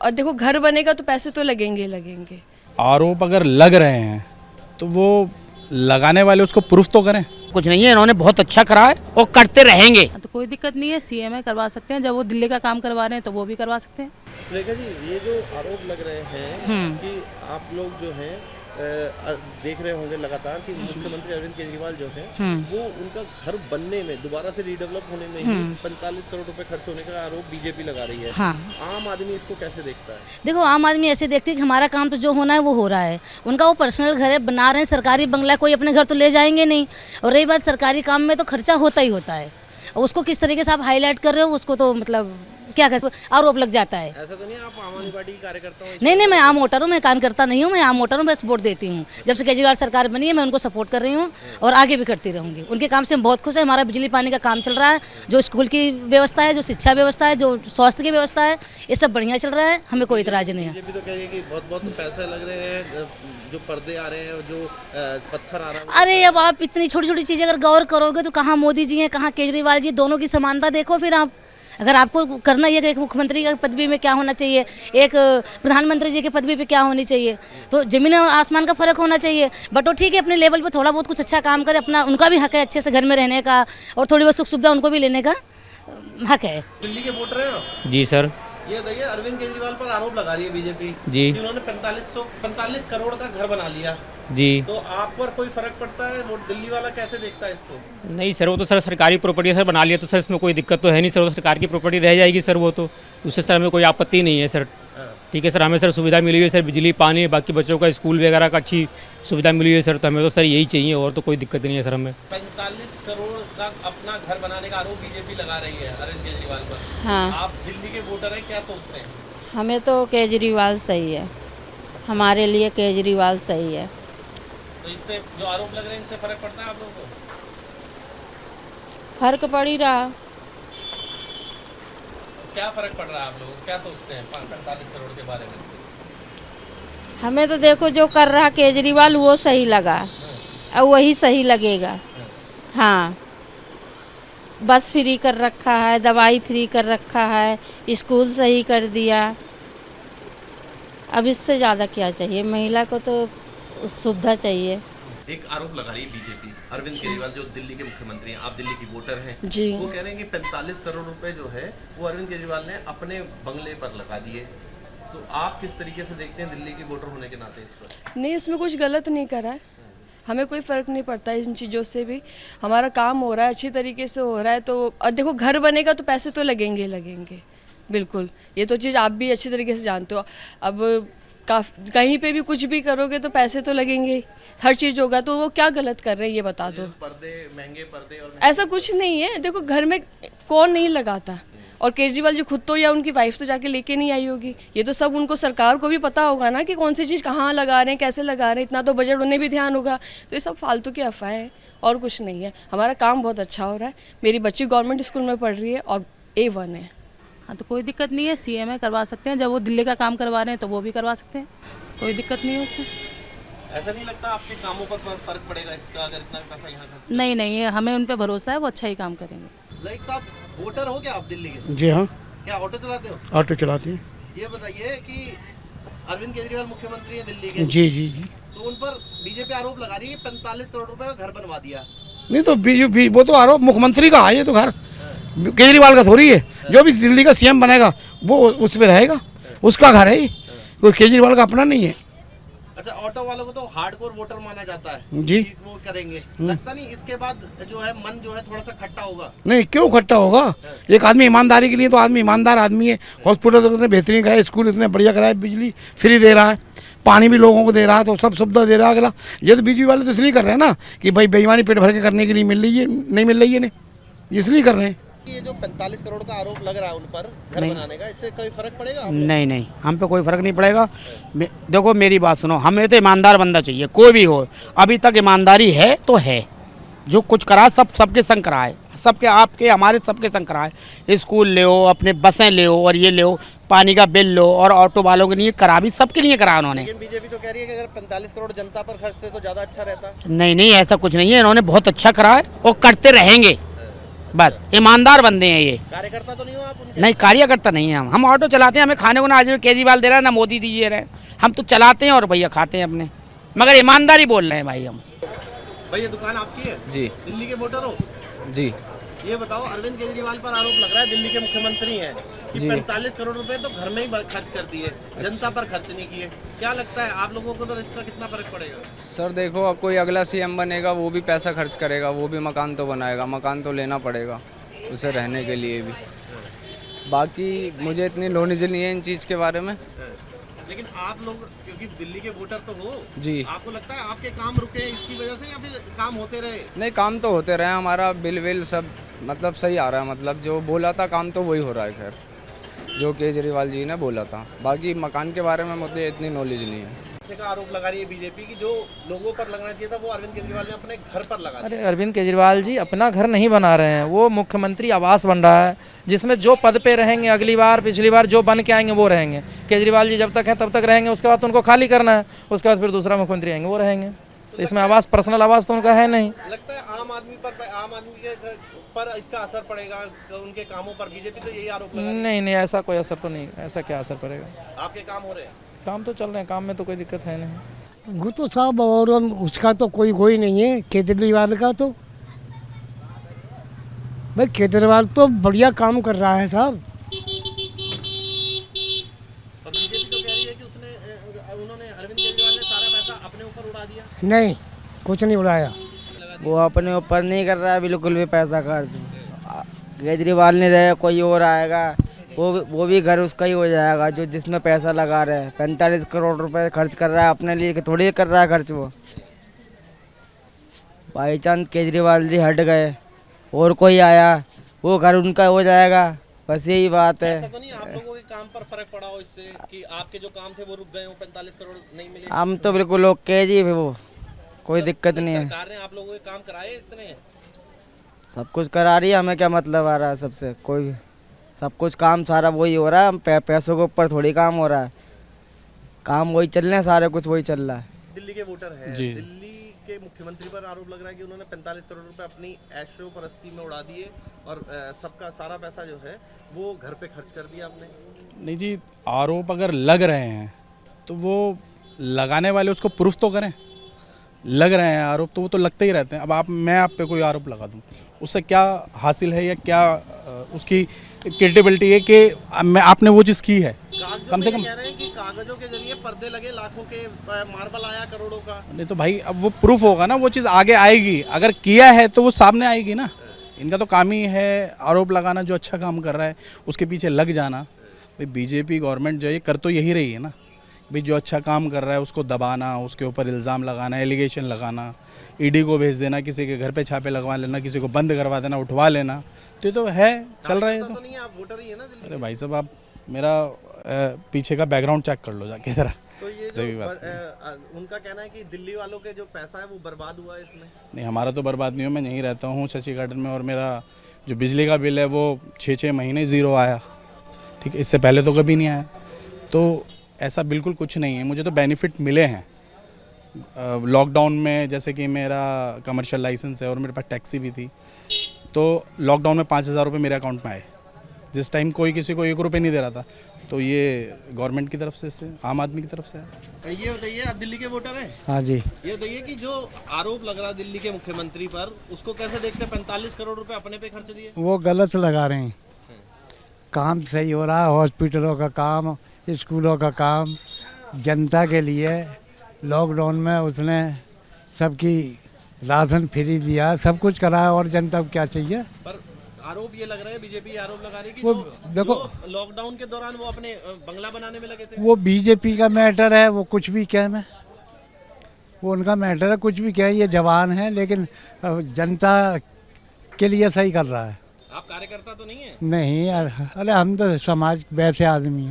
और देखो घर बनेगा तो पैसे तो लगेंगे ही लगेंगे। आरोप अगर लग रहे हैं तो वो लगाने वाले उसको प्रूफ तो करें। कुछ नहीं है, इन्होंने बहुत अच्छा करा है और करते रहेंगे। तो कोई दिक्कत नहीं है, सीएम है, करवा सकते हैं। जब वो दिल्ली का काम करवा रहे हैं तो वो भी करवा सकते हैं। रेखा जी, ये जो आरोप लग रहे हैं कि आप लोग जो हैं देख रहे होंगे लगातार कि मुख्यमंत्री अरविंद केजरीवाल जो है वो उनका घर बनने में, दोबारा से रीडेवलप होने में ही 45 करोड़ रुपए खर्च होने का आरोप बीजेपी लगा रही है। हाँ। आम आदमी इसको कैसे देखता है? देखो, आम आदमी ऐसे देखते हैं कि हमारा काम तो जो होना है वो हो रहा है। उनका वो पर्सनल घर है, बना रहे हैं सरकारी बंगला, कोई अपने घर तो ले जाएंगे नहीं। और रही बात सरकारी काम में, तो खर्चा होता ही होता है। और उसको किस तरीके से आप हाईलाइट कर रहे हो, उसको तो मतलब क्या कह आरोप लग जाता है। ऐसा तो नहीं आप आम आदमी पार्टी की कार्यकर्ता हो? नहीं, मैं आम वोटर हूँ, मैं कार्यकर्ता नहीं हूँ। मैं आम वोटर हूँ, बस वोट देती हूँ। जब से केजरीवाल सरकार बनी है मैं उनको सपोर्ट कर रही हूँ और आगे भी करती रहूँगी। उनके काम से हम बहुत खुश हैं। हमारा बिजली पानी का काम चल रहा है, जो स्कूल की व्यवस्था है, जो शिक्षा व्यवस्था है, जो स्वास्थ्य की व्यवस्था है, ये सब बढ़िया चल रहा है। हमें कोई इतराज नहीं है। बीजेपी तो कह रही है कि बहुत पैसे लग रहे हैं, जो पर्दे आ रहे हैं, जो पत्थर आ रहा है। अरे अब आप इतनी छोटी छोटी चीज़ें अगर गौर करोगे तो कहाँ मोदी जी हैं, कहाँ केजरीवाल जी, दोनों की समानता देखो। फिर आप अगर आपको करना ही है कि एक मुख्यमंत्री की पदवी में क्या होना चाहिए, एक प्रधानमंत्री जी की पदवी पे क्या होनी चाहिए, तो जमीन और आसमान का फर्क होना चाहिए। बट वो ठीक है, अपने लेवल पे थोड़ा बहुत कुछ अच्छा काम करे, अपना उनका भी हक है अच्छे से घर में रहने का और थोड़ी बहुत सुख सुविधा उनको भी लेने का हक है। दिल्ली के वोटर हैं आप? जी सर। ये देखिए, अरविंद केजरीवाल पर आरोप लगा रही है बीजेपी जी कि उन्होंने 45 करोड़ का घर बना लिया। जी। तो आप पर कोई फर्क पड़ता है? वो दिल्ली वाला कैसे देखता है इसको? नहीं सर, वो तो सर सरकारी प्रॉपर्टी सर बना लिया तो सर इसमें कोई दिक्कत तो है नहीं सर। वो सरकार की प्रॉपर्टी रह जाएगी सर, वो तो उससे सर हमें कोई आपत्ति नहीं है सर। ठीक है सर, हमें सर सुविधा मिली हुई है सर, बिजली पानी, बाकी बच्चों का स्कूल वगैरह का अच्छी सुविधा मिली हुई है सर। तो हमें तो सर यही चाहिए और तो कोई दिक्कत नहीं है सर हमें। 45 करोड़ का अपना घर बनाने का आरोप बीजेपी लगा रही है अरविंद केजरीवाल पर। हाँ। आप दिल्ली के वोटर हैं, क्या सोचते हैं? हमें तो केजरीवाल सही है, हमारे लिए केजरीवाल सही है। तो इससे जो आरोप लग रहे हैं इनसे फर्क पड़ता है आप लोगों को? फर्क पड़ ही रहा। क्या फर्क पड़ रहा है आप लोगों को? क्या सोचते हैं 45 करोड़ के बारे में? हमें तो देखो जो कर रहा केजरीवाल वो सही लगा और वही सही लगेगा। हाँ, बस फ्री कर रखा है, दवाई फ्री कर रखा है, स्कूल सही कर दिया। अब इससे ज़्यादा क्या चाहिए? महिला को तो सुविधा चाहिए। एक आरोप लगा रही है बीजेपी, अरविंद केजरीवाल जो दिल्ली के मुख्यमंत्री हैं, आप दिल्ली की वोटर हैं जी। वो कह रहे हैं कि 45 करोड़ रुपए जो है वो अरविंद केजरीवाल ने अपने बंगले पर लगा दिए। तो आप किस तरीके से देखते हैं दिल्ली की वोटर होने के नाते इस पर? नहीं, उसमें कुछ गलत नहीं करा है, हमें कोई फ़र्क नहीं पड़ता इन चीज़ों से भी। हमारा काम हो रहा है, अच्छी तरीके से हो रहा है। तो और देखो घर बनेगा तो पैसे तो लगेंगे ही लगेंगे, बिल्कुल। ये तो चीज़ आप भी अच्छी तरीके से जानते हो। अब कहीं पे भी कुछ भी करोगे तो पैसे तो लगेंगे ही, हर चीज़ होगा। तो वो क्या गलत कर रहे हैं ये बता दो। पर्दे महंगे पर्दे और ऐसा कुछ नहीं है, देखो घर में कौन नहीं लगाता। और केजरीवाल जी खुद तो या उनकी वाइफ तो जाके लेके नहीं आई होगी। ये तो सब उनको सरकार को भी पता होगा ना कि कौन सी चीज़ कहाँ लगा रहे हैं, कैसे लगा रहे हैं। इतना तो बजट उन्हें भी ध्यान होगा। तो ये सब फालतू की अफवाहें हैं और कुछ नहीं है। हमारा काम बहुत अच्छा हो रहा है। मेरी बच्ची गवर्नमेंट स्कूल में पढ़ रही है और A1 है। हाँ, तो कोई दिक्कत नहीं है, सीएम है, करवा सकते हैं। जब वो दिल्ली का काम करवा रहे हैं तो वो भी करवा सकते हैं, कोई दिक्कत नहीं है उसमें। ऐसा नहीं लगता आपके कामों पर फर्क पड़ेगा इसका, अगर इतना पैसा यहाँ खर्च? नहीं, हमें उन पर भरोसा है, वो अच्छा ही काम करेंगे। लाइक साहब, वोटर हो क्या आप दिल्ली के? जी हाँ, क्या ऑटो चलाते हो? ऑटो चलाती हैं। ये बताइए कि अरविंद केजरीवाल मुख्यमंत्री है दिल्ली के, जी। तो उन पर बीजेपी आरोप लगा रही है 45 करोड़ रुपए का घर बनवा दिया। नहीं तो बीजेपी, वो तो आरोप मुख्यमंत्री का है, ये तो घर केजरीवाल का थोड़ी है। जो भी दिल्ली का सीएम बनेगा वो उस पे रहेगा, उसका घर है ये, कोई केजरीवाल का अपना नहीं है। अच्छा, ऑटो वालों को तो हार्डकोर वोटर माना जाता है जी। कि वो करेंगे, लगता नहीं इसके बाद जो है मन जो है थोड़ा सा खट्टा होगा? नहीं, क्यों खट्टा होगा? एक आदमी ईमानदारी के लिए, तो आदमी ईमानदार आदमी है। हॉस्पिटल तो इतने बेहतरीन कराए, स्कूल इतने बढ़िया कराए, बिजली फ्री दे रहा है, पानी भी लोगों को दे रहा है, तो सब सुविधा दे रहा है अगला। ये तो बीजेपी वाले तो इसलिए कर रहे हैं ना कि भाई बेईमानी पेट भर के करने के लिए मिल रही है, नहीं मिल रही है, नहीं इसलिए कर रहे हैं। ये जो 45 करोड़ का आरोप लग रहा है उन पर घर बनाने का, इससे कोई फर्क पड़ेगा? नहीं, हम पे कोई फर्क नहीं पड़ेगा। देखो मेरी बात सुनो, हमें तो ईमानदार बंदा चाहिए, कोई भी हो। अभी तक ईमानदारी है तो है, जो कुछ करा सबके संग करा है, सबके आपके हमारे सबके संग करा है। स्कूल ले हो, अपने बसें ले हो, और ये ले हो, पानी का बिल लो, और ऑटो वालों के लिए करा भी, सबके लिए करा उन्होंने। लेकिन बीजेपी तो कह रही है कि अगर 45 करोड़ जनता पर खर्चते तो ज़्यादा अच्छा रहता। नहीं, ऐसा कुछ नहीं है, इन्होंने बहुत अच्छा करा है और करते रहेंगे। बस ईमानदार बंदे हैं ये। कार्यकर्ता तो नहीं हो आप उनके? नहीं, कार्यकर्ता नहीं है हम ऑटो चलाते हैं, हमें खाने को ना आज केजरीवाल दे रहा है ना मोदी दीजिए रहे, हम तो चलाते हैं और भैया खाते हैं अपने, मगर ईमानदारी बोल रहे हैं भाई हम। भाई ये दुकान आपकी है? जी दिल्ली के वोटर हो? जी ये बताओ, अरविंद केजरीवाल पर आरोप लग रहा है, दिल्ली के मुख्यमंत्री हैं, कि जी। 45 करोड़ रुपए तो घर में ही खर्च कर दिए, जनता पर खर्च नहीं किए। क्या लगता है आप लोगों को तो इसका कितना फर्क पड़ेगा? सर देखो, अब कोई अगला सीएम बनेगा वो भी पैसा खर्च करेगा, वो भी मकान तो बनाएगा, मकान तो लेना पड़ेगा उसे रहने के लिए भी। बाकी मुझे इतनी नॉलेज नहीं है इन चीज़ के बारे में। लेकिन आप लोग क्योंकि दिल्ली के वोटर तो हो, जी। आपको लगता है आपके काम रुके हैं इसकी वजह से या फिर काम होते रहे? नहीं, काम तो होते रहे, हमारा बिल विल सब मतलब सही आ रहा है, मतलब जो बोला था काम तो वही हो रहा है। खैर जो केजरीवाल जी ने बोला था, बाकी मकान के बारे में मुझे इतनी नॉलेज नहीं है। ऐसे का आरोप लगा रही है बीजेपी की जो लोगों पर लगना चाहिए था वो अरविंद केजरीवाल ने अपने घर पर लगा दिया। अरे अरविंद केजरीवाल जी अपना घर नहीं बना रहे हैं, वो मुख्यमंत्री आवास बन रहा है जिसमें जो पद पे रहेंगे अगली बार पिछली बार जो बन के आएंगे वो रहेंगे। केजरीवाल जी जब तक हैं तब तक रहेंगे, उसके बाद तो उनको खाली करना है, उसके बाद फिर दूसरा मुख्यमंत्री आएंगे वो रहेंगे। तो इसमें आवास पर्सनल आवास तो उनका है नहीं। लगता है आम आदमी के पर इसका असर पड़ेगा उनके कामों पर? बीजेपी तो यही आरोप लगा रही है। नहीं नहीं, ऐसा कोई असर तो नहीं, ऐसा क्या असर पड़ेगा? आपके काम हो रहे हैं? काम तो चल रहे हैं, काम में तो कोई दिक्कत है नहीं। वो तो साहब, और उसका तो कोई नहीं है केजरीवाल का। तो भाई केजरीवाल तो बढ़िया काम कर रहा है साहब। और बीजेपी तो कह रही है कि उन्होंने अरविंद केजरीवाल ने सारा पैसा अपने ऊपर उड़ा दिया। नहीं, कुछ नहीं उड़ाया। वो अपने ऊपर नहीं कर रहा है बिल्कुल भी पैसा खर्च। केजरीवाल नहीं रहे कोई और आएगा, वो भी घर उसका ही हो जाएगा जो जिसमें पैसा लगा रहे हैं। 45 करोड़ रुपए खर्च कर रहा है अपने लिए कि थोड़ी कर रहा है खर्च वो। बाई चांस केजरीवाल जी हट गए और कोई आया वो घर उनका हो जाएगा, बस यही बात है। ऐसा तो नहीं आप लोगों के काम पर फर्क पड़ा हो इससे कि आपके जो काम थे वो रुक गए हो, 45 करोड़ नहीं मिले? हम तो बिल्कुल ओके जी, वो कोई दिक्कत नहीं है। सरकार ने आप लोगों के काम कराए इतने? सब कुछ करा रही है, हमें क्या मतलब आ रहा है सबसे? कोई सब कुछ काम सारा वही हो रहा है, हम पैसों के ऊपर थोड़ी काम हो रहा है। काम वही चल रहे हैं, सारे कुछ वही चल रहा है। दिल्ली के वोटर हैं, जी। दिल्ली के मुख्यमंत्री पर आरोप लग रहा है कि उन्होंने 45 करोड़ रुपए अपनी ऐशो परस्ती में उड़ा दिए और सबका सारा पैसा जो है वो घर पे खर्च कर दिया आपने। नहीं जी, आरोप अगर लग रहे हैं तो वो लगाने वाले उसको प्रूफ तो करें। लग रहे हैं आरोप तो वो तो लगते ही रहते हैं। अब मैं आप पे कोई आरोप लगा दूं, उससे क्या हासिल है या क्या उसकी क्रेडिबिलिटी है कि आपने वो चीज़ की है? कम से कम कह रहे हैं कि कागजों के जरिए पर्दे लगे, लाखों के मार्बल आया, करोड़ों का। नहीं तो भाई अब वो प्रूफ होगा ना, वो चीज़ आगे आएगी। अगर किया है तो वो सामने आएगी ना। इनका तो काम ही है आरोप लगाना, जो अच्छा काम कर रहा है उसके पीछे लग जाना। भाई बीजेपी गवर्नमेंट जो है कर तो यही रही है ना भाई, जो अच्छा काम कर रहा है उसको दबाना, उसके ऊपर इल्ज़ाम लगाना, एलिगेशन लगाना, ईडी को भेज देना, किसी के घर पे छापे लगवा लेना, किसी को बंद करवा देना, उठवा लेना। तो है चल रहा है। तो नहीं, आप वोटर ही है ना दिल्ली। अरे भाई साहब, आप मेरा पीछे का बैकग्राउंड चेक कर लो जाके ज़रा। तो ये जो उनका कहना है कि दिल्ली वालों के जो पैसा है वो बर्बाद हुआ है इसमें। नहीं, हमारा तो बर्बाद नहीं हुआ। मैं यहीं रहता हूँ शशि गार्डन में, और मेरा जो बिजली का बिल है वो 6-6 महीने ज़ीरो आया। ठीक है, इससे पहले तो कभी नहीं आया। तो ऐसा बिल्कुल कुछ नहीं है, मुझे तो बेनिफिट मिले हैं लॉकडाउन में। जैसे कि मेरा कमर्शियल लाइसेंस है और मेरे पास टैक्सी भी थी, तो लॉकडाउन में 5,000 रुपये मेरे अकाउंट में आए, जिस टाइम कोई किसी को 1 रुपये नहीं दे रहा था। तो ये गवर्नमेंट की तरफ से, आम आदमी की तरफ से है। ये बताइए, आप दिल्ली के वोटर हैं? हाँ जी। ये बताइए कि जो आरोप लग रहा है दिल्ली के मुख्यमंत्री पर, उसको कैसे देखते हैं? 45 करोड़ रुपए अपने पे खर्च दिए। वो गलत लगा रहे हैं। काम सही हो रहा है, हॉस्पिटलों का काम, स्कूलों का काम, जनता के लिए। लॉकडाउन में उसने सबकी राशन फ्री दिया, सब कुछ कराया, और जनता को क्या चाहिए? पर आरोप ये लग रहा है, बीजेपी आरोप लगा रही है कि वो देखो लॉकडाउन के दौरान वो अपने बंगला बनाने में लगे थे। वो बीजेपी का मैटर है, वो कुछ भी कहे, मैं वो उनका मैटर है, कुछ भी कहे। ये जवान है लेकिन जनता के लिए सही कर रहा है। आप कार्यकर्ता तो नहीं है? नहीं यार, अरे हम तो समाज वैसे आदमी हैं।